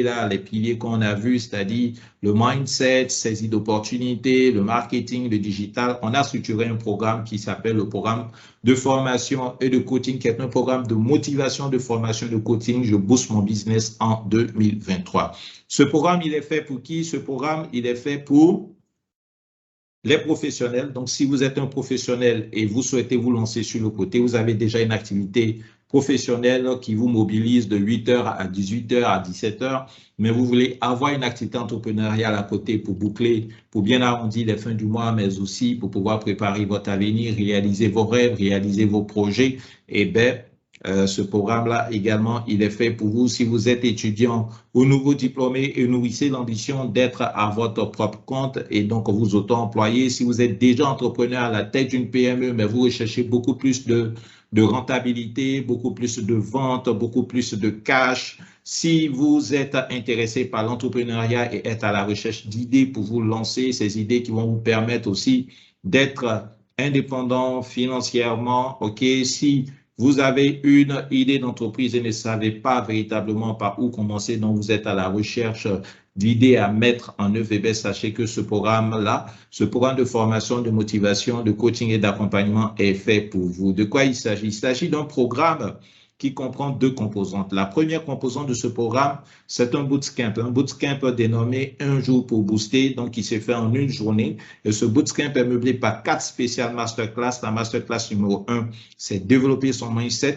là, les piliers qu'on a vus, c'est-à-dire le mindset, saisie d'opportunités, le marketing, le digital, on a structuré un programme qui s'appelle le programme de formation et de coaching, qui est un programme de motivation, de formation, de coaching. Je booste mon business en 2023. Ce programme, il est fait pour qui? Ce programme, il est fait pour les professionnels. Donc, si vous êtes un professionnel et vous souhaitez vous lancer sur le côté, vous avez déjà une activité professionnelle qui vous mobilise de 8h à 18h, à 17h, mais vous voulez avoir une activité entrepreneuriale à côté pour boucler, pour bien arrondir les fins du mois, mais aussi pour pouvoir préparer votre avenir, réaliser vos rêves, réaliser vos projets, et bien, ce programme-là également, il est fait pour vous si vous êtes étudiant ou nouveau diplômé et nourrissez l'ambition d'être à votre propre compte et donc vous auto-employez. Si vous êtes déjà entrepreneur à la tête d'une PME, mais vous recherchez beaucoup plus de rentabilité, beaucoup plus de ventes, beaucoup plus de cash. Si vous êtes intéressé par l'entrepreneuriat et êtes à la recherche d'idées pour vous lancer, ces idées qui vont vous permettre aussi d'être indépendant financièrement, ok, si vous avez une idée d'entreprise et ne savez pas véritablement par où commencer, donc vous êtes à la recherche d'idées à mettre en œuvre, et bien sachez que ce programme-là, ce programme de formation, de motivation, de coaching et d'accompagnement est fait pour vous. De quoi il s'agit? Il s'agit d'un programme qui comprend deux composantes. La première composante de ce programme, c'est un bootcamp dénommé Un jour pour booster, donc qui s'est fait en une journée. Et ce bootcamp est meublé par 4 spéciales masterclass. La masterclass numéro 1, c'est développer son mindset.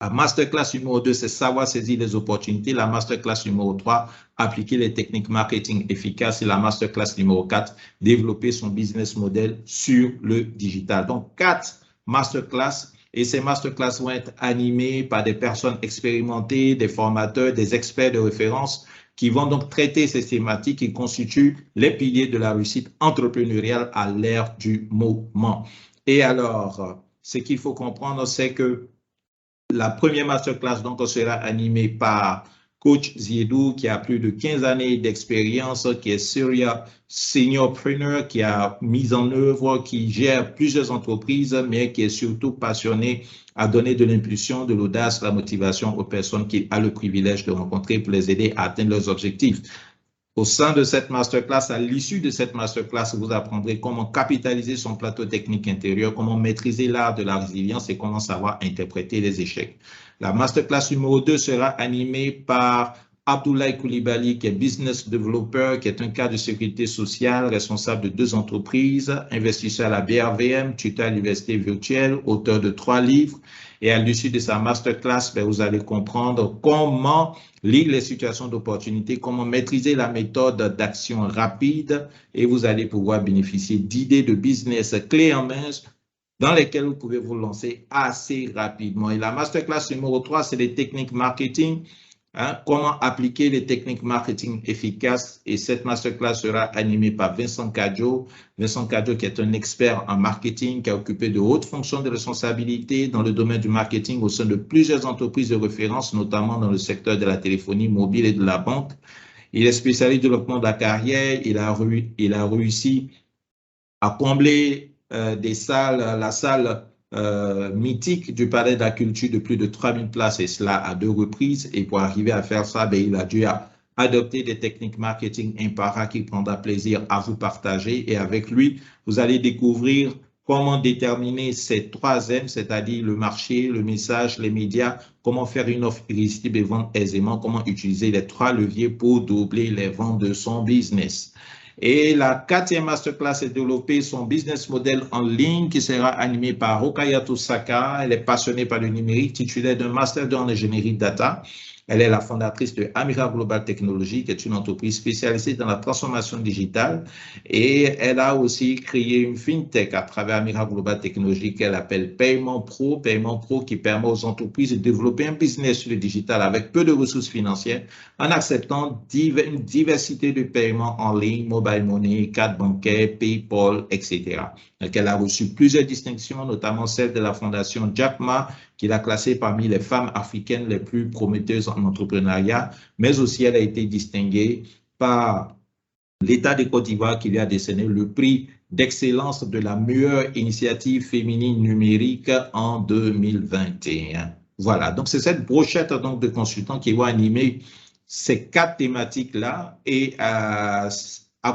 La masterclass numéro 2, c'est savoir saisir les opportunités. La masterclass numéro 3, appliquer les techniques marketing efficaces. Et la masterclass numéro 4, développer son business model sur le digital. Donc, 4 masterclass. Et ces masterclass vont être animées par des personnes expérimentées, des formateurs, des experts de référence qui vont donc traiter ces thématiques qui constituent les piliers de la réussite entrepreneuriale à l'ère du moment. Et alors, ce qu'il faut comprendre, c'est que la première masterclass donc sera animée par Coach Ziedou, qui a plus de 15 années d'expérience, qui est seniorpreneur, qui a mis en œuvre, qui gère plusieurs entreprises, mais qui est surtout passionné à donner de l'impulsion, de l'audace, la motivation aux personnes qu'il a le privilège de rencontrer pour les aider à atteindre leurs objectifs. Au sein de cette masterclass, à l'issue de cette masterclass, vous apprendrez comment capitaliser son plateau technique intérieur, comment maîtriser l'art de la résilience et comment savoir interpréter les échecs. La masterclass numéro 2 sera animée par Abdoulaye Koulibaly, qui est business developer, qui est un cadre de sécurité sociale, responsable de 2 entreprises, investisseur à la BRVM, tuteur à l'université virtuelle, auteur de 3 livres. Et à l'issue de sa masterclass, vous allez comprendre comment lire les situations d'opportunité, comment maîtriser la méthode d'action rapide et vous allez pouvoir bénéficier d'idées de business clés en main dans lesquelles vous pouvez vous lancer assez rapidement. Et la masterclass numéro 3, c'est les techniques marketing. Comment appliquer les techniques marketing efficaces. Et cette masterclass sera animée par Vincent Cadjo. Vincent Cadjo qui est un expert en marketing, qui a occupé de hautes fonctions de responsabilité dans le domaine du marketing au sein de plusieurs entreprises de référence, notamment dans le secteur de la téléphonie mobile et de la banque. Il est spécialiste du développement de la carrière. Il a réussi à combler la salle mythique du Palais de la Culture de plus de 3000 places, et cela à 2 reprises. Et pour arriver à faire ça, il a dû adopter des techniques marketing impara qu'il prendra plaisir à vous partager. Et avec lui, vous allez découvrir comment déterminer ces 3 M, c'est-à-dire le marché, le message, les médias, comment faire une offre irrésistible et vendre aisément, comment utiliser les 3 leviers pour doubler les ventes de son business. Et la 4e masterclass est développer son business model en ligne qui sera animée par Rokayato Saka. Elle est passionnée par le numérique, titulaire d'un master en ingénierie data. Elle est la fondatrice de Amira Global Technology, qui est une entreprise spécialisée dans la transformation digitale. Et elle a aussi créé une fintech à travers Amira Global Technology qu'elle appelle Paiement Pro. Paiement Pro qui permet aux entreprises de développer un business sur le digital avec peu de ressources financières en acceptant une diversité de paiements en ligne, mobile money, carte bancaire, PayPal, etc. Donc, elle a reçu plusieurs distinctions, notamment celle de la fondation Jack Ma, qui l'a classée parmi les femmes africaines les plus prometteuses en entrepreneuriat, mais aussi elle a été distinguée par l'État de Côte d'Ivoire qui lui a décerné le prix d'excellence de la meilleure initiative féminine numérique en 2021. Voilà, donc c'est cette brochette donc, de consultants qui va animer ces 4 thématiques-là et à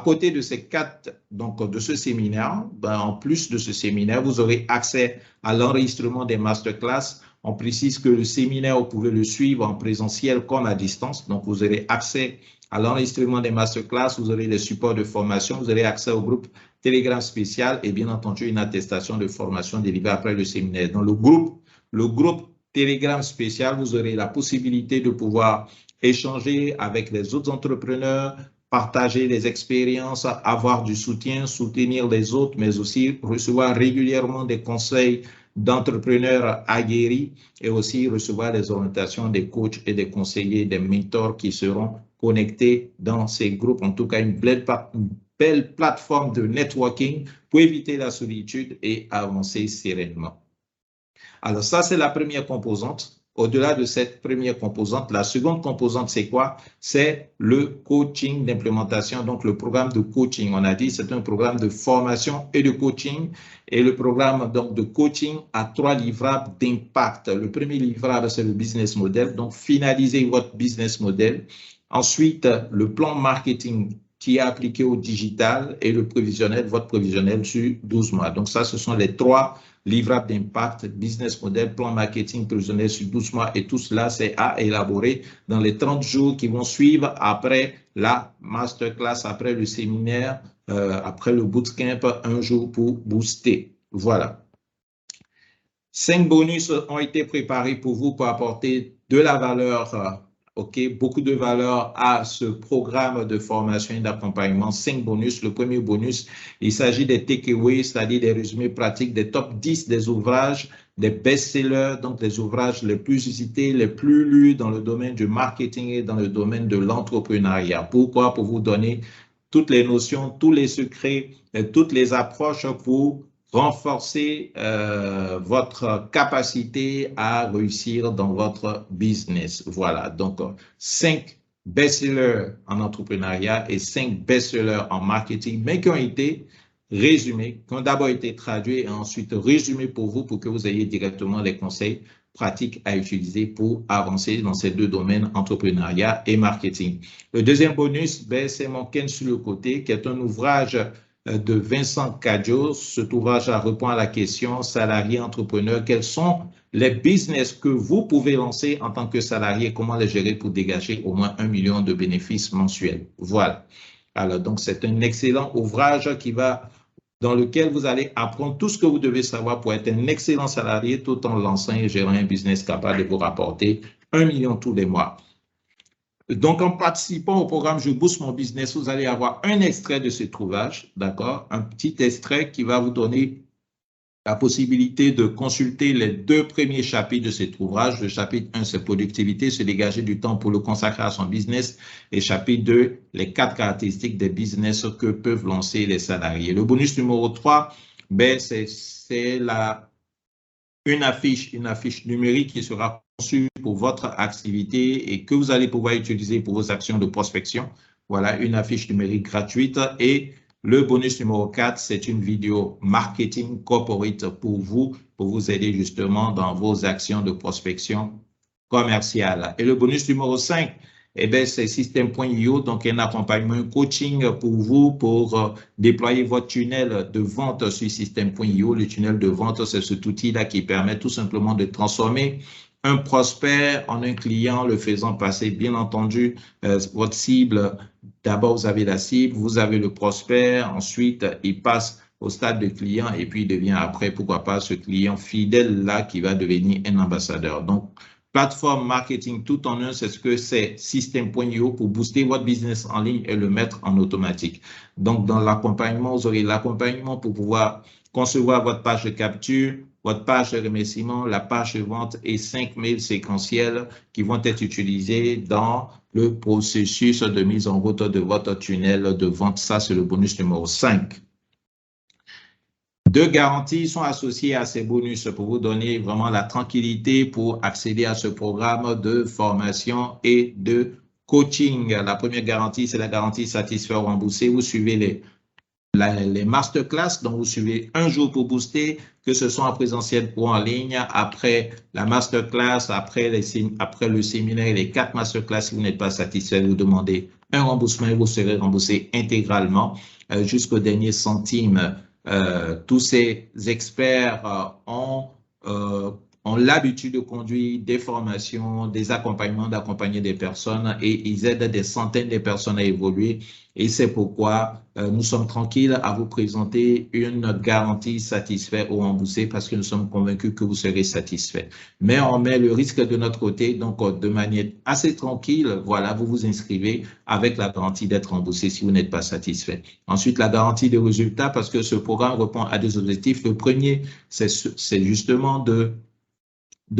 côté de ces 4, donc de ce séminaire, en plus de ce séminaire, vous aurez accès à l'enregistrement des masterclass. On précise que le séminaire, vous pouvez le suivre en présentiel comme à distance. Donc, vous aurez accès à l'enregistrement des masterclass, vous aurez les supports de formation, vous aurez accès au groupe Telegram spécial et bien entendu une attestation de formation délivrée après le séminaire. Dans le groupe Telegram spécial, vous aurez la possibilité de pouvoir échanger avec les autres entrepreneurs, partager les expériences, avoir du soutien, soutenir les autres, mais aussi recevoir régulièrement des conseils d'entrepreneurs aguerris et aussi recevoir les orientations des coachs et des conseillers, des mentors qui seront connectés dans ces groupes. En tout cas, une belle plateforme de networking pour éviter la solitude et avancer sereinement. Alors ça, c'est la première composante. Au-delà de cette première composante, la seconde composante, c'est quoi? C'est le coaching d'implémentation, donc le programme de coaching. On a dit c'est un programme de formation et de coaching. Et le programme donc, de coaching a 3 livrables d'impact. Le premier livrable, c'est le business model. Donc, finalisez votre business model. Ensuite, le plan marketing qui est appliqué au digital et le prévisionnel, votre prévisionnel sur 12 mois. Donc, ça, ce sont les 3 livrables d'impact, business model, plan marketing, prévisionnel sur 12 mois. Et tout cela, c'est à élaborer dans les 30 jours qui vont suivre après la masterclass, après le séminaire, après le bootcamp, un jour pour booster. Voilà. 5 bonus ont été préparés pour vous pour apporter de la valeur, beaucoup de valeur à ce programme de formation et d'accompagnement. 5 bonus. Le premier bonus, il s'agit des takeaways, c'est-à-dire des résumés pratiques, des top 10 des ouvrages, des best-sellers, donc les ouvrages les plus visités, les plus lus dans le domaine du marketing et dans le domaine de l'entrepreneuriat. Pourquoi? Pour vous donner toutes les notions, tous les secrets, et toutes les approches pour renforcer votre capacité à réussir dans votre business. Voilà, donc 5 best-sellers en entrepreneuriat et 5 best-sellers en marketing, mais qui ont été résumés, qui ont d'abord été traduits et ensuite résumés pour vous pour que vous ayez directement les conseils pratiques à utiliser pour avancer dans ces 2 domaines, entrepreneuriat et marketing. Le deuxième bonus, c'est mon Ken sur le côté, qui est un ouvrage de Vincent Cadio. Cet ouvrage répond à la question salarié entrepreneur. Quels sont les business que vous pouvez lancer en tant que salarié? Comment les gérer pour dégager au moins 1 million de bénéfices mensuels? Voilà. Alors, donc, c'est un excellent ouvrage dans lequel vous allez apprendre tout ce que vous devez savoir pour être un excellent salarié tout en lançant et gérant un business capable de vous rapporter 1 million tous les mois. Donc, en participant au programme Je booste mon business, vous allez avoir un extrait de cet ouvrage, d'accord? Un petit extrait qui va vous donner la possibilité de consulter les 2 premiers chapitres de cet ouvrage. Le chapitre 1, c'est productivité, se dégager du temps pour le consacrer à son business. Et chapitre 2, les 4 caractéristiques des business que peuvent lancer les salariés. Le bonus numéro 3, c'est une affiche numérique qui sera conçue pour votre activité et que vous allez pouvoir utiliser pour vos actions de prospection. Voilà, une affiche numérique gratuite. Et le bonus numéro 4, c'est une vidéo marketing corporate pour vous aider justement dans vos actions de prospection commerciale. Et le bonus numéro 5, c'est System.io, donc un accompagnement, un coaching pour vous pour déployer votre tunnel de vente sur System.io. Le tunnel de vente, c'est cet outil-là qui permet tout simplement de transformer un prospect en un client, le faisant passer, bien entendu, votre cible. D'abord, vous avez la cible, vous avez le prospect, ensuite, il passe au stade de client et puis il devient après, pourquoi pas, ce client fidèle-là qui va devenir un ambassadeur. Donc, plateforme marketing tout en un, c'est ce que c'est System.io pour booster votre business en ligne et le mettre en automatique. Donc, dans l'accompagnement, vous aurez l'accompagnement pour pouvoir concevoir votre page de capture, votre page de remerciement, la page de vente et 5 mails séquentiels qui vont être utilisés dans le processus de mise en route de votre tunnel de vente. Ça, c'est le bonus numéro 5. 2 garanties sont associées à ces bonus pour vous donner vraiment la tranquillité pour accéder à ce programme de formation et de coaching. La première garantie, c'est la garantie satisfaire ou rembourser. Vous suivez les les masterclass dont vous suivez un jour pour booster, que ce soit en présentiel ou en ligne. Après la masterclass, après le séminaire et les 4 masterclass, si vous n'êtes pas satisfait, vous demandez un remboursement et vous serez remboursé intégralement jusqu'au dernier centime. Tous ces experts ont l'habitude de conduire des formations, des accompagnements, d'accompagner des personnes et ils aident des centaines de personnes à évoluer. Et c'est pourquoi nous sommes tranquilles à vous présenter une garantie satisfait ou remboursé parce que nous sommes convaincus que vous serez satisfait. Mais on met le risque de notre côté, donc de manière assez tranquille, voilà, vous vous inscrivez avec la garantie d'être remboursé si vous n'êtes pas satisfait. Ensuite, la garantie de résultats parce que ce programme répond à des objectifs. Le premier, c'est justement de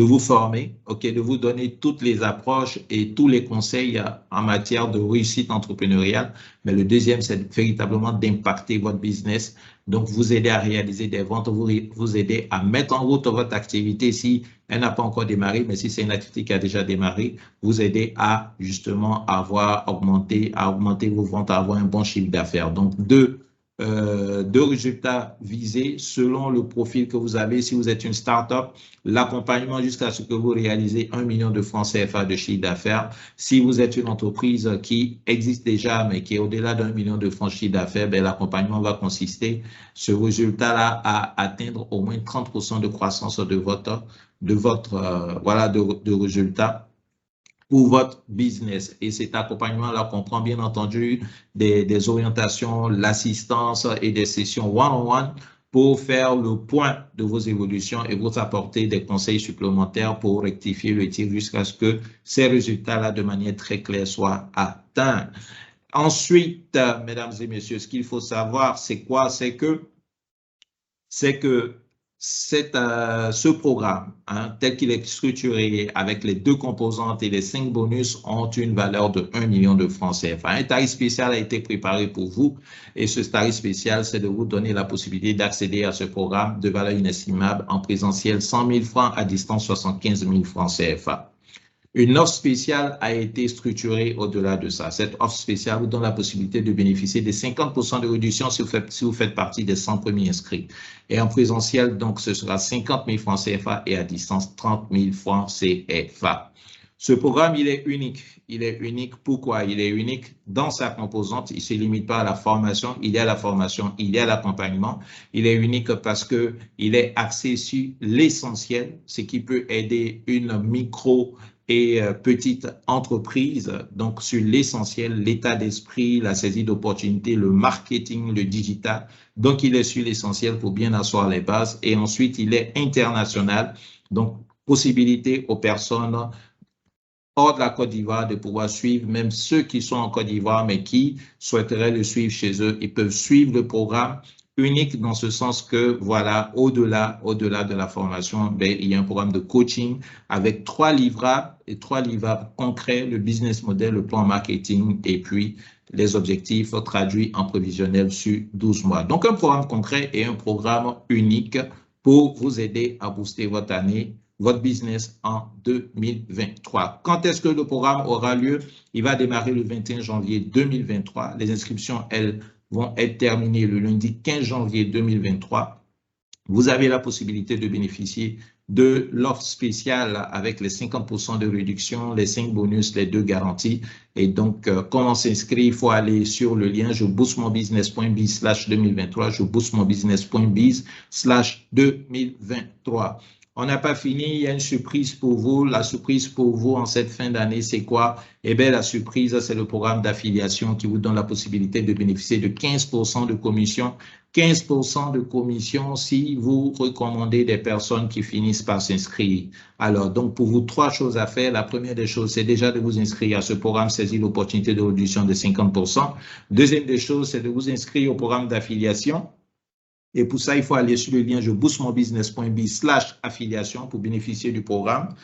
vous former, ok, de vous donner toutes les approches et tous les conseils en matière de réussite entrepreneuriale. Mais le deuxième, c'est véritablement d'impacter votre business. Donc, vous aider à réaliser des ventes, vous aider à mettre en route votre activité si elle n'a pas encore démarré, mais si c'est une activité qui a déjà démarré, vous aider à justement augmenter vos ventes, à avoir un bon chiffre d'affaires. Donc, deux résultats visés selon le profil que vous avez. Si vous êtes une start-up, l'accompagnement jusqu'à ce que vous réalisez 1 million de francs CFA de chiffre d'affaires. Si vous êtes une entreprise qui existe déjà, mais qui est au-delà d'1 million de francs de chiffre d'affaires, ben, l'accompagnement va consister, ce résultat-là, à atteindre au moins 30% de croissance de votre résultat pour votre business. Et cet accompagnement-là comprend bien entendu des orientations, l'assistance et des sessions one-on-one pour faire le point de vos évolutions et vous apporter des conseils supplémentaires pour rectifier le tir jusqu'à ce que ces résultats-là, de manière très claire, soient atteints. Ensuite, mesdames et messieurs, ce qu'il faut savoir, c'est quoi? C'est que ce programme, tel qu'il est structuré avec les 2 composantes et les 5 bonus, ont une valeur de 1 million de francs CFA. Un tarif spécial a été préparé pour vous et ce tarif spécial, c'est de vous donner la possibilité d'accéder à ce programme de valeur inestimable en présentiel 100 000 francs, à distance 75 000 francs CFA. Une offre spéciale a été structurée au-delà de ça. Cette offre spéciale vous donne la possibilité de bénéficier de 50% de réduction si vous faites partie des 100 premiers inscrits. Et en présentiel, donc, ce sera 50 000 francs CFA et à distance, 30 000 francs CFA. Ce programme, il est unique. Il est unique. Pourquoi? Il est unique dans sa composante. Il ne se limite pas à la formation. Il y a la formation, il y a l'accompagnement. Il est unique parce qu'il est axé sur l'essentiel, ce qui peut aider une micro et petite entreprise, donc sur l'essentiel, l'état d'esprit, la saisie d'opportunités, le marketing, le digital. Donc, il est sur l'essentiel pour bien asseoir les bases. Et ensuite, il est international. Donc, possibilité aux personnes hors de la Côte d'Ivoire de pouvoir suivre, même ceux qui sont en Côte d'Ivoire, mais qui souhaiteraient le suivre chez eux, ils peuvent suivre le programme unique dans ce sens que, voilà, au-delà de la formation, ben, il y a un programme de coaching avec 3 livrables et 3 livrables concrets, le business model, le plan marketing et puis les objectifs traduits en prévisionnel sur 12 mois. Donc, un programme concret et un programme unique pour vous aider à booster votre année, votre business en 2023. Quand est-ce que le programme aura lieu? Il va démarrer le 21 janvier 2023. Les inscriptions, elles, vont être terminées le lundi 15 janvier 2023. Vous avez la possibilité de bénéficier de l'offre spéciale avec les 50% de réduction, les 5 bonus, les 2 garanties. Et donc, comment s'inscrire? Il faut aller sur le lien jeboostmonbusiness.biz/2023, jeboostmonbusiness.biz/2023. On n'a pas fini, il y a une surprise pour vous. La surprise pour vous en cette fin d'année, c'est quoi? Eh bien, la surprise, c'est le programme d'affiliation qui vous donne la possibilité de bénéficier de 15% de commission. 15% de commission si vous recommandez des personnes qui finissent par s'inscrire. Alors, donc, pour vous, 3 choses à faire. La première des choses, c'est déjà de vous inscrire à ce programme Saisir l'opportunité de réduction de 50%. Deuxième des choses, c'est de vous inscrire au programme d'affiliation. Et pour ça, il faut aller sur le lien jeboostmonbusiness.biz/affiliation pour bénéficier du programme.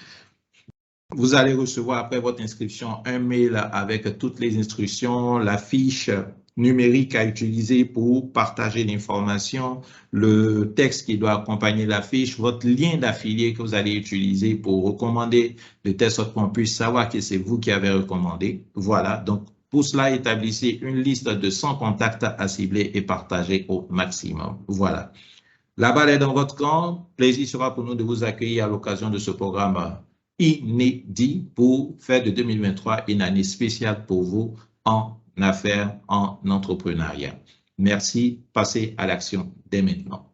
Vous allez recevoir après votre inscription un mail avec toutes les instructions, la fiche numérique à utiliser pour partager l'information, le texte qui doit accompagner la fiche, votre lien d'affilié que vous allez utiliser pour recommander de telle sorte qu'on puisse savoir que c'est vous qui avez recommandé. Voilà, donc Pour cela, établissez une liste de 100 contacts à cibler et partager au maximum. Voilà. La balle est dans votre camp. Plaisir sera pour nous de vous accueillir à l'occasion de ce programme inédit pour faire de 2023 une année spéciale pour vous en affaires, en entrepreneuriat. Merci. Passez à l'action dès maintenant.